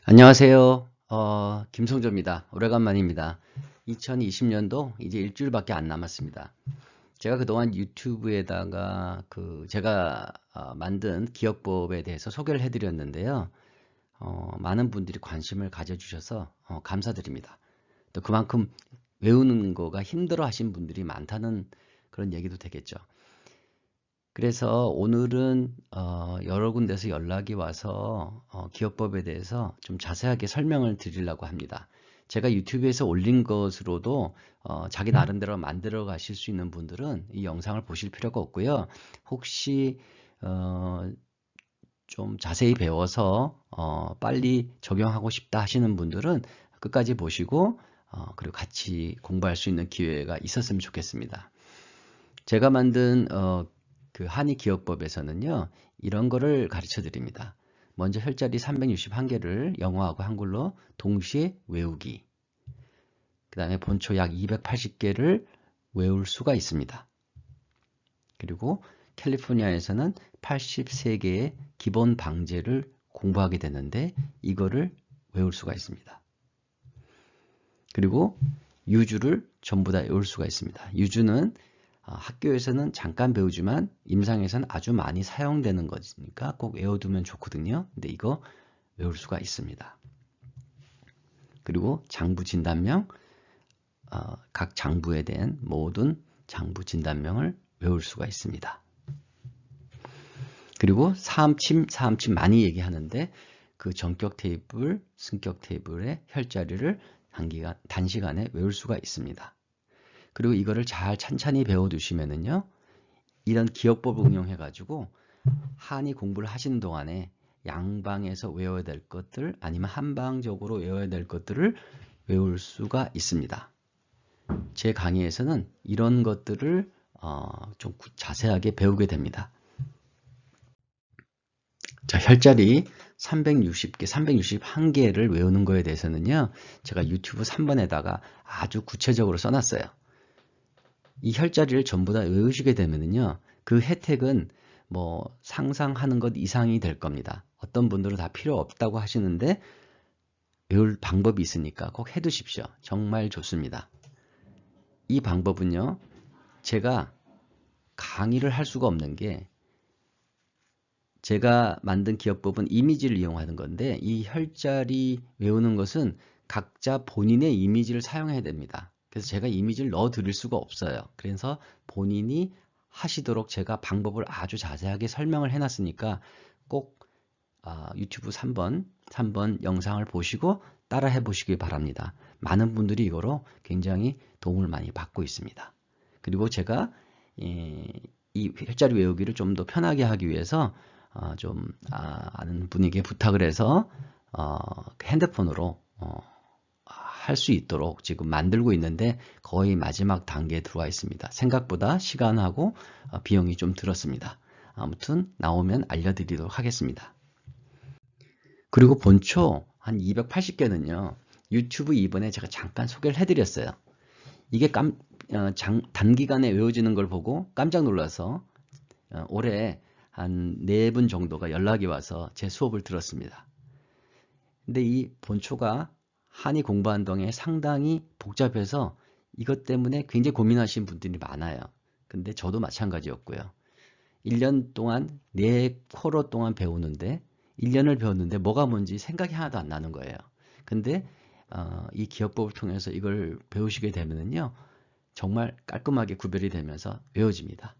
안녕하세요. 김성조입니다. 오래간만입니다. 2020년도 이제 일주일밖에 안 남았습니다. 제가 그동안 유튜브에다가 제가 만든 기억법에 대해서 소개를 해드렸는데요. 많은 분들이 관심을 가져주셔서 감사드립니다. 또 그만큼 외우는 거가 힘들어 하신 분들이 많다는 그런 얘기도 되겠죠. 그래서 오늘은 여러 군데서 연락이 와서 기업법에 대해서 좀 자세하게 설명을 드리려고 합니다. 제가 유튜브에서 올린 것으로도 자기 나름대로 만들어 가실 수 있는 분들은 이 영상을 보실 필요가 없고요. 혹시 좀 자세히 배워서 빨리 적용하고 싶다 하시는 분들은 끝까지 보시고 그리고 같이 공부할 수 있는 기회가 있었으면 좋겠습니다. 제가 만든 그 한의 기억법에서는요, 이런 거를 가르쳐 드립니다. 먼저 혈자리 361개를 영어하고 한글로 동시에 외우기. 그 다음에 본초 약 280개를 외울 수가 있습니다. 그리고 캘리포니아에서는 83개의 기본 방제를 공부하게 되는데 이거를 외울 수가 있습니다. 그리고 유주를 전부 다 외울 수가 있습니다. 유주는 학교에서는 잠깐 배우지만 임상에서는 아주 많이 사용되는 거니까 꼭 외워두면 좋거든요. 근데 이거 외울 수가 있습니다. 그리고 장부 진단명, 각 장부에 대한 모든 장부 진단명을 외울 수가 있습니다. 그리고 사암침 많이 얘기하는데 그 전격 테이블, 승격 테이블의 혈자리를 단시간에 외울 수가 있습니다. 그리고 이거를 잘 찬찬히 배워두시면은요, 이런 기억법을 응용해가지고 한의 공부를 하시는 동안에 양방에서 외워야 될 것들 아니면 한방적으로 외워야 될 것들을 외울 수가 있습니다. 제 강의에서는 이런 것들을 좀 자세하게 배우게 됩니다. 자, 혈자리 360개, 361개를 외우는 거에 대해서는요, 제가 유튜브 3번에다가 아주 구체적으로 써놨어요. 이 혈자리를 전부 다 외우시게 되면은요, 그 혜택은 뭐 상상하는 것 이상이 될 겁니다. 어떤 분들은 다 필요 없다고 하시는데 외울 방법이 있으니까 꼭 해두십시오. 정말 좋습니다. 이 방법은요, 제가 강의를 할 수가 없는 게 제가 만든 기억법은 이미지를 이용하는 건데 이 혈자리 외우는 것은 각자 본인의 이미지를 사용해야 됩니다. 그래서 제가 이미지를 넣어 드릴 수가 없어요. 그래서 본인이 하시도록 제가 방법을 아주 자세하게 설명을 해놨으니까 꼭 유튜브 3번 영상을 보시고 따라 해보시기 바랍니다. 많은 분들이 이거로 굉장히 도움을 많이 받고 있습니다. 그리고 제가 이 혈자리 외우기를 좀 더 편하게 하기 위해서 아는 분에게 부탁을 해서 핸드폰으로 할 수 있도록 지금 만들고 있는데 거의 마지막 단계에 들어와 있습니다. 생각보다 시간하고 비용이 좀 들었습니다. 아무튼 나오면 알려드리도록 하겠습니다. 그리고 본초 한 280개는요. 유튜브 이번에 제가 잠깐 소개를 해드렸어요. 이게 단기간에 외워지는 걸 보고 깜짝 놀라서 올해 한 4분 정도가 연락이 와서 제 수업을 들었습니다. 근데 이 본초가 한의 공부한 동에 상당히 복잡해서 이것 때문에 굉장히 고민하시는 분들이 많아요. 근데 저도 마찬가지였고요. 1년 동안 4코로 동안 배우는데 1년을 배웠는데 뭐가 뭔지 생각이 하나도 안 나는 거예요. 근데 이 기억법을 통해서 이걸 배우시게 되면요. 정말 깔끔하게 구별이 되면서 외워집니다.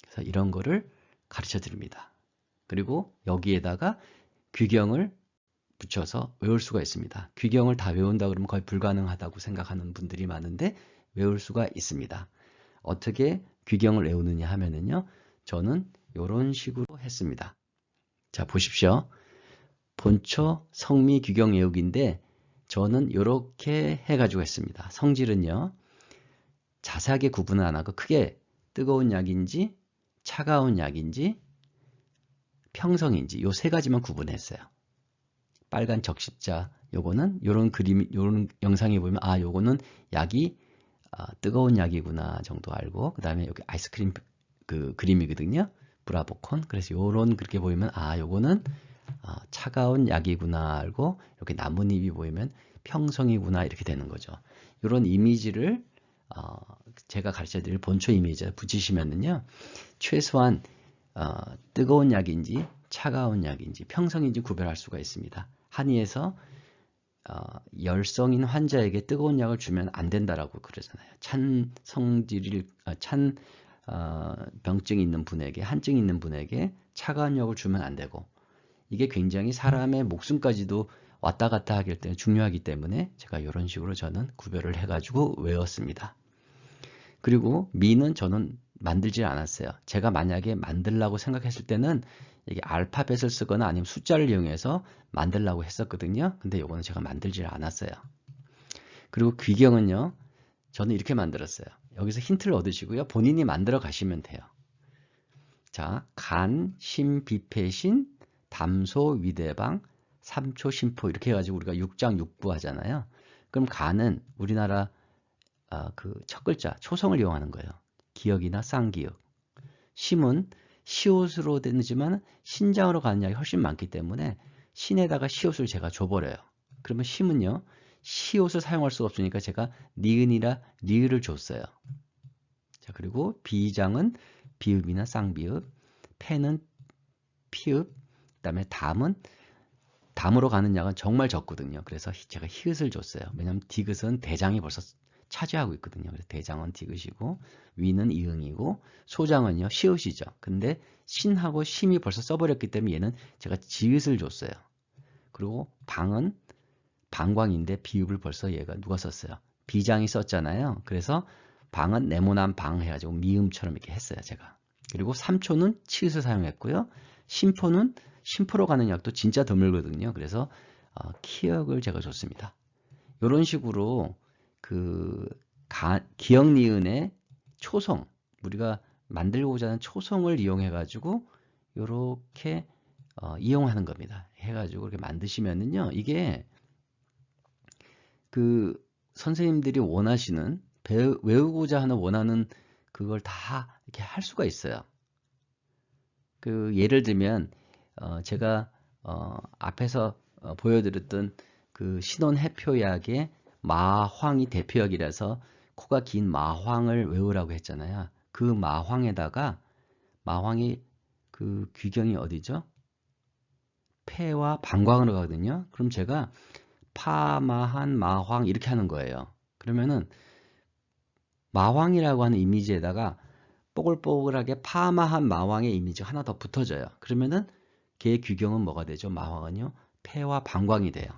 그래서 이런 거를 가르쳐 드립니다. 그리고 여기에다가 귀경을 붙여서 외울 수가 있습니다. 귀경을 다 외운다 그러면 거의 불가능하다고 생각하는 분들이 많은데 외울 수가 있습니다. 어떻게 귀경을 외우느냐 하면은요. 저는 이런 식으로 했습니다. 자, 보십시오. 본초 성미 귀경 외우기인데 저는 이렇게 해가지고 했습니다. 성질은요. 자세하게 구분을 안 하고 크게 뜨거운 약인지 차가운 약인지 평성인지 요 3가지만 구분했어요. 빨간 적십자 요거는 요런 그림 요런 영상에 보면 요거는 약이 뜨거운 약이구나 정도 알고 그 다음에 여기 아이스크림 그 그림이거든요. 브라보콘. 그래서 요런 그렇게 보이면 요거는 차가운 약이구나 알고 이렇게 나뭇잎이 보이면 평성이구나 이렇게 되는 거죠. 이런 이미지를 제가 가르쳐드릴 본초 이미지에 붙이시면은요, 최소한 뜨거운 약인지 차가운 약인지 평성인지 구별할 수가 있습니다. 한의에서 열성인 환자에게 뜨거운 약을 주면 안 된다라고 그러잖아요. 찬 병증이 있는 분에게, 한증이 있는 분에게 차가운 약을 주면 안 되고, 이게 굉장히 사람의 목숨까지도 왔다 갔다 하기 때문에 중요하기 때문에 제가 이런 식으로 저는 구별을 해가지고 외웠습니다. 그리고 미는 저는 만들지 않았어요. 제가 만약에 만들라고 생각했을 때는 이게 알파벳을 쓰거나 아니면 숫자를 이용해서 만들라고 했었거든요. 근데 이거는 제가 만들지 않았어요. 그리고 귀경은요, 저는 이렇게 만들었어요. 여기서 힌트를 얻으시고요. 본인이 만들어 가시면 돼요. 자, 간, 심, 비패신, 담소, 위대방, 삼초, 심포 이렇게 해가지고 우리가 육장 육부 하잖아요. 그럼 간은 우리나라 그 첫 글자 초성을 이용하는 거예요. 기역이나 쌍기역. 심은 시옷으로 되지만 신장으로 가는 약이 훨씬 많기 때문에 신에다가 시옷을 제가 줘버려요. 그러면 심은요, 시옷을 사용할 수가 없으니까 제가 니은이라 리을을 줬어요. 자, 그리고 비장은 비읍이나 쌍비읍, 패는 피읍, 그다음에 담은 담으로 가는 약은 정말 적거든요. 그래서 제가 히읗을 줬어요. 왜냐하면 디귿은 대장이 벌써 차지하고 있거든요. 그래서 대장은 디귿이고 위는 이응이고 소장은요 시읒이죠. 근데 신하고 심이 벌써 써버렸기 때문에 얘는 제가 지읒을 줬어요. 그리고 방은 방광인데 비읍을 벌써 얘가 누가 썼어요? 비장이 썼잖아요. 그래서 방은 네모난 방 해가지고 미음처럼 이렇게 했어요. 제가. 그리고 삼초는 치읓을 사용했고요. 심포는 심포로 가는 약도 진짜 드물거든요. 그래서 키역을 제가 줬습니다. 이런 식으로 그 기역 니은의 초성, 우리가 만들고자 하는 초성을 이용해 가지고 이렇게 이용하는 겁니다. 해가지고 이렇게 만드시면은요, 이게 그 선생님들이 원하시는 외우고자 하는 원하는 그걸 다 이렇게 할 수가 있어요. 그 예를 들면 제가 앞에서 보여드렸던 그 신혼해표약의 마황이 대표약이라서 코가 긴 마황을 외우라고 했잖아요. 그 마황에다가 마황이 그 귀경이 어디죠? 폐와 방광으로 가거든요. 그럼 제가 파마한 마황 이렇게 하는 거예요. 그러면은 마황이라고 하는 이미지에다가 뽀글뽀글하게 파마한 마황의 이미지가 하나 더 붙어져요. 그러면은 걔의 귀경은 뭐가 되죠? 마황은요, 폐와 방광이 돼요.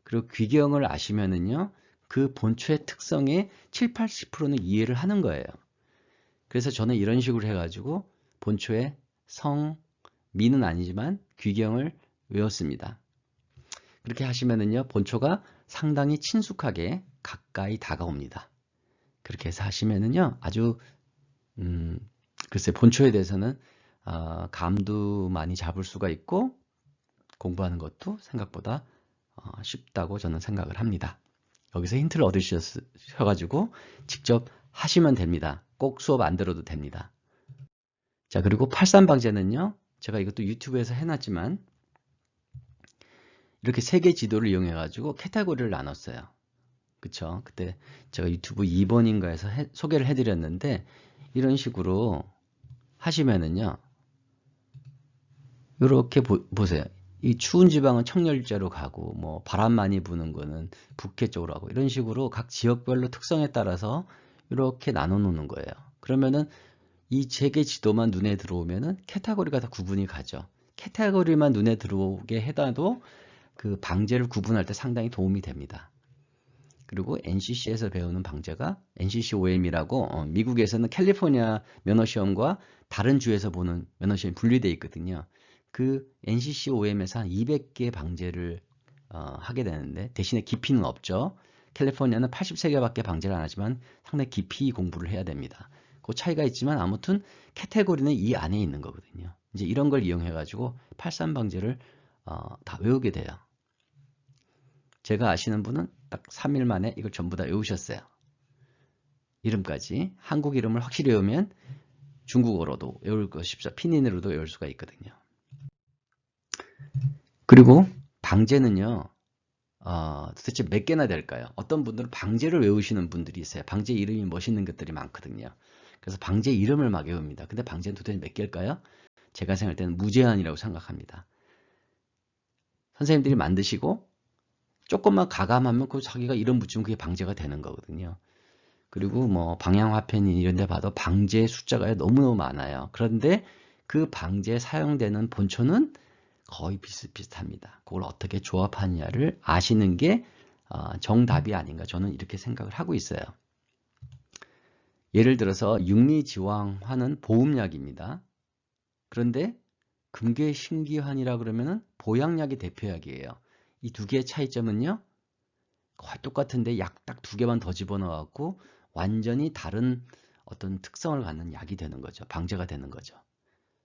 그리고 귀경을 아시면은요, 그 본초의 특성의 7, 80%는 이해를 하는 거예요. 그래서 저는 이런 식으로 해가지고 본초의 성, 미는 아니지만 귀경을 외웠습니다. 그렇게 하시면은요, 본초가 상당히 친숙하게 가까이 다가옵니다. 그렇게 해서 하시면은요, 아주 글쎄 본초에 대해서는 감도 많이 잡을 수가 있고 공부하는 것도 생각보다 쉽다고 저는 생각을 합니다. 여기서 힌트를 얻으셔가지고 직접 하시면 됩니다. 꼭 수업 안 들어도 됩니다. 자, 그리고 팔삼방제는요, 제가 이것도 유튜브에서 해놨지만 이렇게 세 개 지도를 이용해가지고 카테고리를 나눴어요. 그쵸? 그때 제가 유튜브 2번인가에서 소개를 해드렸는데 이런 식으로 하시면은요, 이렇게 보세요. 이 추운 지방은 청열제로 가고, 뭐 바람 많이 부는 거는 북해 쪽으로 가고, 이런 식으로 각 지역별로 특성에 따라서 이렇게 나눠 놓는 거예요. 그러면은 이 세 개 지도만 눈에 들어오면은 카테고리가 다 구분이 가죠. 카테고리만 눈에 들어오게 해놔도 그 방제를 구분할 때 상당히 도움이 됩니다. 그리고 NCC에서 배우는 방제가 NCC OM이라고 미국에서는 캘리포니아 면허시험과 다른 주에서 보는 면허시험이 분리되어 있거든요. 그 NCC OM에서 한 200개 방제를 하게 되는데 대신에 깊이는 없죠. 캘리포니아는 83개밖에 방제를 안 하지만 상당히 깊이 공부를 해야 됩니다. 그 차이가 있지만 아무튼 카테고리는 이 안에 있는 거거든요. 이제 이런 걸 이용해 가지고 83방제를 다 외우게 돼요. 제가 아시는 분은 딱 3일 만에 이걸 전부 다 외우셨어요. 이름까지. 한국 이름을 확실히 외우면 중국어로도 외울 거 쉽죠. 피닌으로도 외울 수가 있거든요. 그리고 방제는요, 도대체 몇 개나 될까요? 어떤 분들은 방제를 외우시는 분들이 있어요. 방제 이름이 멋있는 것들이 많거든요. 그래서 방제 이름을 막 외웁니다. 근데 방제는 도대체 몇 개일까요? 제가 생각할 때는 무제한이라고 생각합니다. 선생님들이 만드시고 조금만 가감하면 그 자기가 이름 붙이면 그게 방제가 되는 거거든요. 그리고 뭐 방향화폐니 이런 데 봐도 방제 숫자가 너무너무 많아요. 그런데 그 방제에 사용되는 본초는 거의 비슷비슷합니다. 그걸 어떻게 조합하느냐를 아시는 게 정답이 아닌가 저는 이렇게 생각을 하고 있어요. 예를 들어서 육리지왕환은 보음약입니다. 그런데 금괴신기환이라 그러면은 보양약이 대표약이에요. 이 두 개의 차이점은요, 거의 똑같은데 약 딱 두 개만 더 집어넣어갖고 완전히 다른 어떤 특성을 갖는 약이 되는 거죠. 방제가 되는 거죠.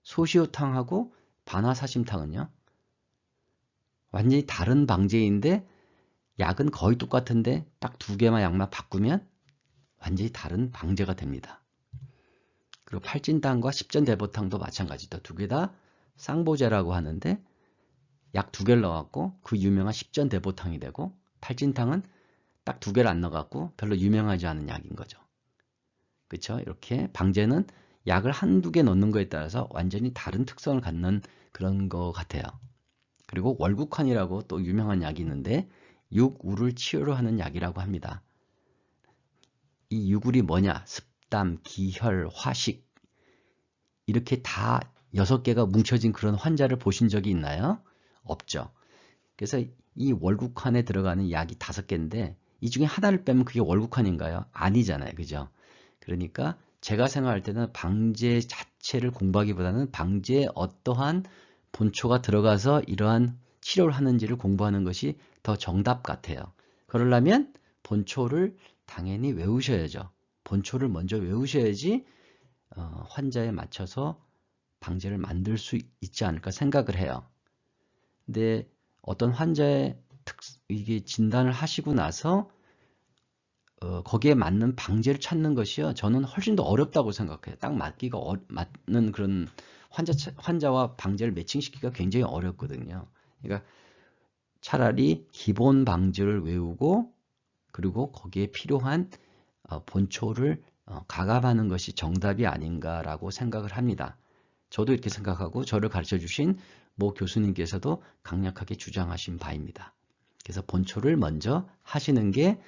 소시오탕하고 반화사심탕은요, 완전히 다른 방제인데 약은 거의 똑같은데 딱 두 개만 약만 바꾸면 완전히 다른 방제가 됩니다. 그리고 팔진탕과 십전대보탕도 마찬가지다. 두 개 다 쌍보제라고 하는데 약 두 개를 넣어갖고 그 유명한 십전대보탕이 되고, 팔진탕은 딱 두 개를 안 넣어갖고 별로 유명하지 않은 약인 거죠. 그렇죠? 이렇게 방제는 약을 한두 개 넣는 거에 따라서 완전히 다른 특성을 갖는 그런 거 같아요. 그리고 월국환이라고 또 유명한 약이 있는데 육우를 치유로 하는 약이라고 합니다. 이 육울이 뭐냐? 습담, 기혈, 화식 이렇게 다 6개가 뭉쳐진 그런 환자를 보신 적이 있나요? 없죠. 그래서 이 월국환에 들어가는 약이 5개인데 이 중에 하나를 빼면 그게 월국환인가요? 아니잖아요. 그죠? 그러니까 제가 생각할 때는 방제 자체를 공부하기보다는 방제에 어떠한 본초가 들어가서 이러한 치료를 하는지를 공부하는 것이 더 정답 같아요. 그러려면 본초를 당연히 외우셔야죠. 본초를 먼저 외우셔야지 환자에 맞춰서 방제를 만들 수 있지 않을까 생각을 해요. 근데 어떤 환자의 이게 진단을 하시고 나서 거기에 맞는 방제를 찾는 것이요, 저는 훨씬 더 어렵다고 생각해요. 딱 맞는 그런 환자와 방제를 매칭시키기가 굉장히 어렵거든요. 그러니까 차라리 기본 방제를 외우고 그리고 거기에 필요한 본초를 가감하는 것이 정답이 아닌가라고 생각을 합니다. 저도 이렇게 생각하고 저를 가르쳐 주신 모 교수님께서도 강력하게 주장하신 바입니다. 그래서 본초를 먼저 하시는 게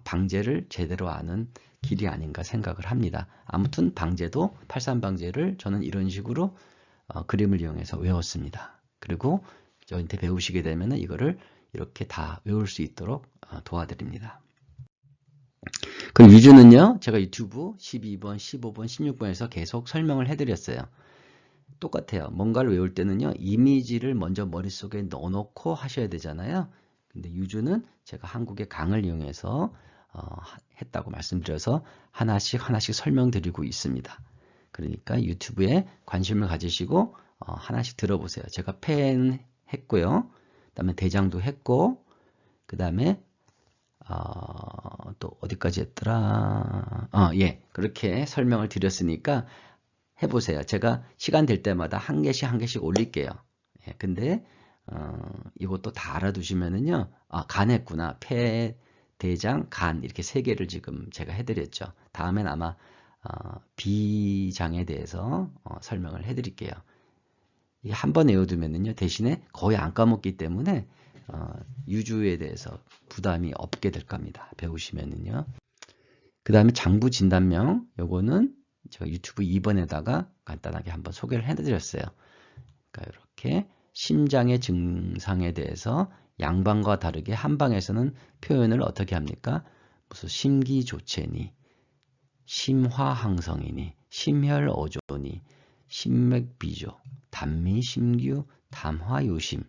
방제를 제대로 아는 길이 아닌가 생각을 합니다. 아무튼 방제도 83방제를 저는 이런 식으로 그림을 이용해서 외웠습니다. 그리고 저한테 배우시게 되면 이거를 이렇게 다 외울 수 있도록 도와드립니다. 그 위주는요, 제가 유튜브 12번, 15번, 16번에서 계속 설명을 해드렸어요. 똑같아요. 뭔가를 외울 때는요, 이미지를 먼저 머릿속에 넣어놓고 하셔야 되잖아요. 근데 유주는 제가 한국의 강을 이용해서 했다고 말씀드려서 하나씩 하나씩 설명드리고 있습니다. 그러니까 유튜브에 관심을 가지시고 하나씩 들어보세요. 제가 펜 했고요. 그 다음에 대장도 했고, 그 다음에 또 어디까지 했더라? 예, 그렇게 설명을 드렸으니까 해보세요. 제가 시간 될 때마다 한 개씩 올릴게요. 예, 근데 이것도 다 알아두시면은요, 간 했구나. 폐, 대장, 간 이렇게 3개를 지금 제가 해드렸죠. 다음엔 아마 비장에 대해서 설명을 해드릴게요. 이게 한번 외워두면은요, 대신에 거의 안 까먹기 때문에 유주에 대해서 부담이 없게 될 겁니다. 배우시면은요. 그 다음에 장부 진단명, 요거는 제가 유튜브 2번에다가 간단하게 한번 소개를 해드렸어요. 그러니까 이렇게 심장의 증상에 대해서 양방과 다르게 한방에서는 표현을 어떻게 합니까? 무슨 심기조체니, 심화항성이니, 심혈어조니, 심맥비조, 단미심규, 담화요심,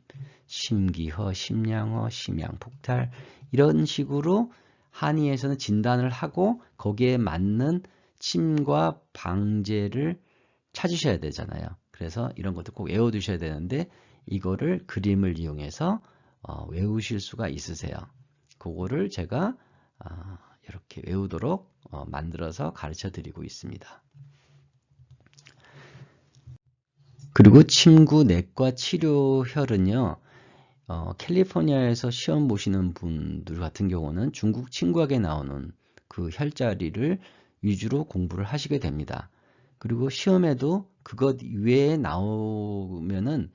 심기허, 심양어, 심양폭탈 이런 식으로 한의에서는 진단을 하고 거기에 맞는 침과 방제를 찾으셔야 되잖아요. 그래서 이런 것도 꼭 외워두셔야 되는데 이거를 그림을 이용해서 외우실 수가 있으세요. 그거를 제가 이렇게 외우도록 만들어서 가르쳐 드리고 있습니다. 그리고 침구 내과 치료혈은요, 캘리포니아에서 시험 보시는 분들 같은 경우는 중국 친구에게 나오는 그 혈자리를 위주로 공부를 하시게 됩니다. 그리고 시험에도 그것 외에 나오면은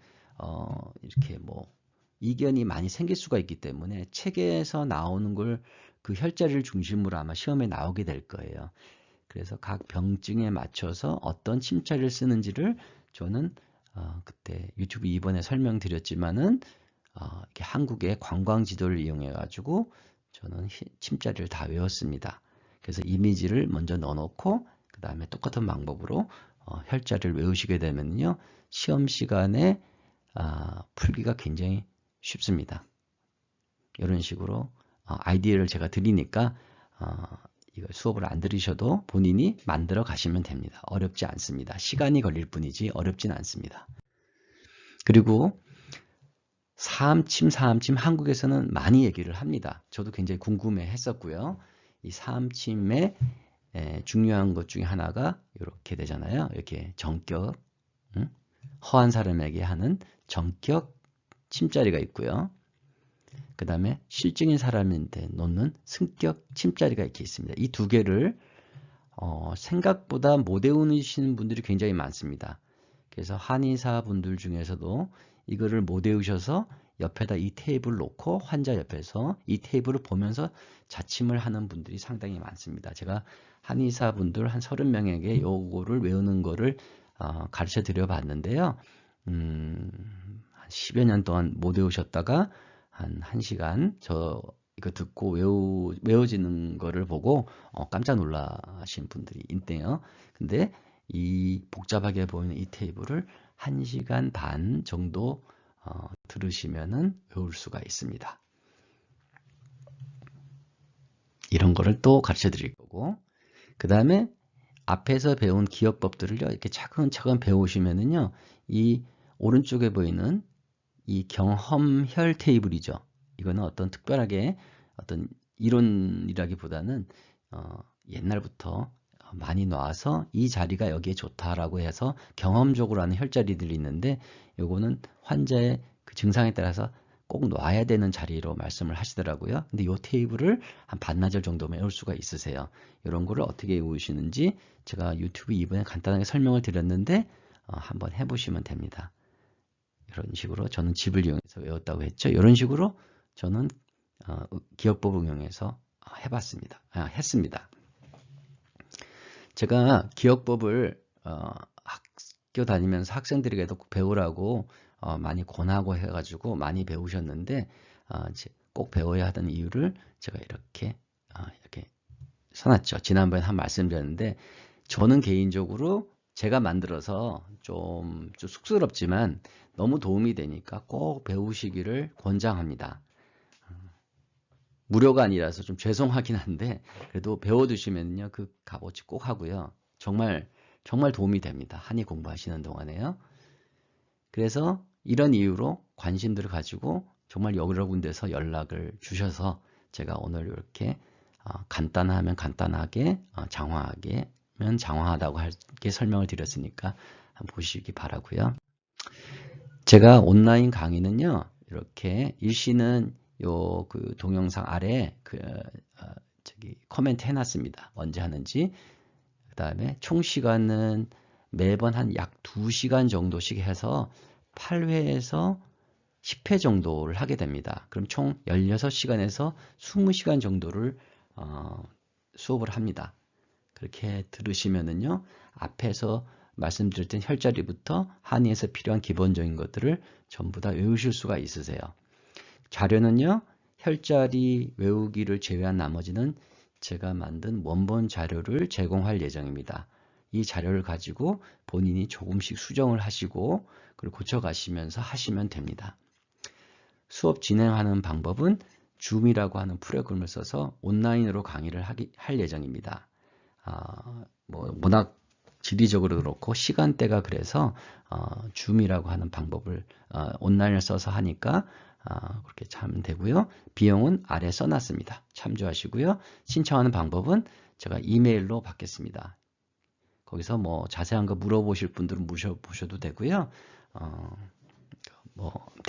이렇게 뭐 이견이 많이 생길 수가 있기 때문에 책에서 나오는 걸 그 혈자리를 중심으로 아마 시험에 나오게 될 거예요. 그래서 각 병증에 맞춰서 어떤 침자리를 쓰는지를 저는 그때 유튜브 2번에 설명드렸지만은 이렇게 한국의 관광 지도를 이용해 가지고 저는 침자리를 다 외웠습니다. 그래서 이미지를 먼저 넣어놓고 그 다음에 똑같은 방법으로 혈자리를 외우시게 되면요 시험 시간에 풀기가 굉장히 쉽습니다. 이런 식으로 아이디어를 제가 드리니까 이거 수업을 안 들으셔도 본인이 만들어 가시면 됩니다. 어렵지 않습니다. 시간이 걸릴 뿐이지 어렵진 않습니다. 그리고 사암침 한국에서는 많이 얘기를 합니다. 저도 굉장히 궁금해 했었고요. 이 사암침의 중요한 것 중에 하나가 이렇게 되잖아요. 이렇게 정격, 허한 사람에게 하는 정격 침자리가 있고요. 그 다음에 실증인 사람한테 놓는 승격 침자리가 이렇게 있습니다. 이 두 개를 생각보다 못 외우시는 분들이 굉장히 많습니다. 그래서 한의사 분들 중에서도 이거를 못 외우셔서 옆에다 이 테이블을 놓고 환자 옆에서 이 테이블을 보면서 자침을 하는 분들이 상당히 많습니다. 제가 한의사 분들 한 30명에게 요거를 외우는 거를 가르쳐 드려 봤는데요. 한 10여 년 동안 못 외우셨다가 한 1시간 이거 듣고 외워지는 거를 보고 깜짝 놀라신 분들이 있대요. 근데 이 복잡하게 보이는 이 테이블을 1시간 반 정도 들으시면은 외울 수가 있습니다. 이런 거를 또 가르쳐 드릴 거고, 그 다음에 앞에서 배운 기억법들을요, 이렇게 차근차근 배우시면은요, 이 오른쪽에 보이는 이 경험혈 테이블이죠. 이거는 어떤 특별하게 어떤 이론이라기보다는 옛날부터 많이 놔서 이 자리가 여기에 좋다라고 해서 경험적으로 하는 혈자리들이 있는데 요거는 환자의 그 증상에 따라서 꼭 놔야 되는 자리로 말씀을 하시더라고요. 근데 요 테이블을 한 반나절 정도만 외울 수가 있으세요. 이런 거를 어떻게 외우시는지 제가 유튜브 2번에 간단하게 설명을 드렸는데 한번 해보시면 됩니다. 이런 식으로 저는 집을 이용해서 외웠다고 했죠. 이런 식으로 저는 기억법 응용해서 했습니다. 제가 기억법을 학교 다니면서 학생들에게도 배우라고 많이 권하고 해가지고 많이 배우셨는데 꼭 배워야 하던 이유를 제가 이렇게 써놨죠. 지난번에 한 말씀드렸는데 저는 개인적으로 제가 만들어서 좀 쑥스럽지만 너무 도움이 되니까 꼭 배우시기를 권장합니다. 무료가 아니라서 좀 죄송하긴 한데 그래도 배워두시면요 그 값어치 꼭 하고요. 정말 도움이 됩니다. 한의 공부하시는 동안에요. 그래서 이런 이유로 관심들을 가지고 정말 여러 군데서 연락을 주셔서 제가 오늘 이렇게 간단하면 간단하게 장황하게면 장황하다고 하게 설명을 드렸으니까 한번 보시기 바라고요. 제가 온라인 강의는요 이렇게 일시는 요 그 동영상 아래 코멘트 해놨습니다. 언제 하는지. 그 다음에 총 시간은 매번 한 약 2시간 정도씩 해서 8회에서 10회 정도를 하게 됩니다. 그럼 총 16시간에서 20시간 정도를 수업을 합니다. 그렇게 들으시면은요, 앞에서 말씀드렸던 혈자리부터 한의에서 필요한 기본적인 것들을 전부 다 외우실 수가 있으세요. 자료는요, 혈자리 외우기를 제외한 나머지는 제가 만든 원본 자료를 제공할 예정입니다. 이 자료를 가지고 본인이 조금씩 수정을 하시고 그리고 고쳐가시면서 하시면 됩니다. 수업 진행하는 방법은 줌이라고 하는 프로그램을 써서 온라인으로 강의를 할 예정입니다. 워낙 지리적으로 그렇고 시간대가 그래서 줌이라고 하는 방법을 온라인을 써서 하니까 그렇게 하면 되고요. 비용은 아래 써놨습니다. 참조하시고요. 신청하는 방법은 제가 이메일로 받겠습니다. 거기서 뭐 자세한 거 물어보실 분들은 물어보셔도 되고요.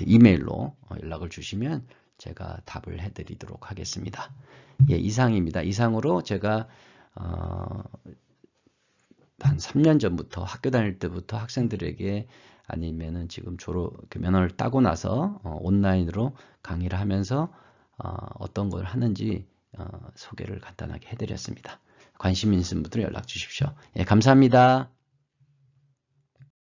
이메일로 연락을 주시면 제가 답을 해드리도록 하겠습니다. 예, 이상입니다. 이상으로 제가 한 3년 전부터 학교 다닐 때부터 학생들에게 아니면은 지금 면허를 따고 나서 온라인으로 강의를 하면서 어떤 걸 하는지 소개를 간단하게 해드렸습니다. 관심 있으신 분들 연락 주십시오. 예, 감사합니다.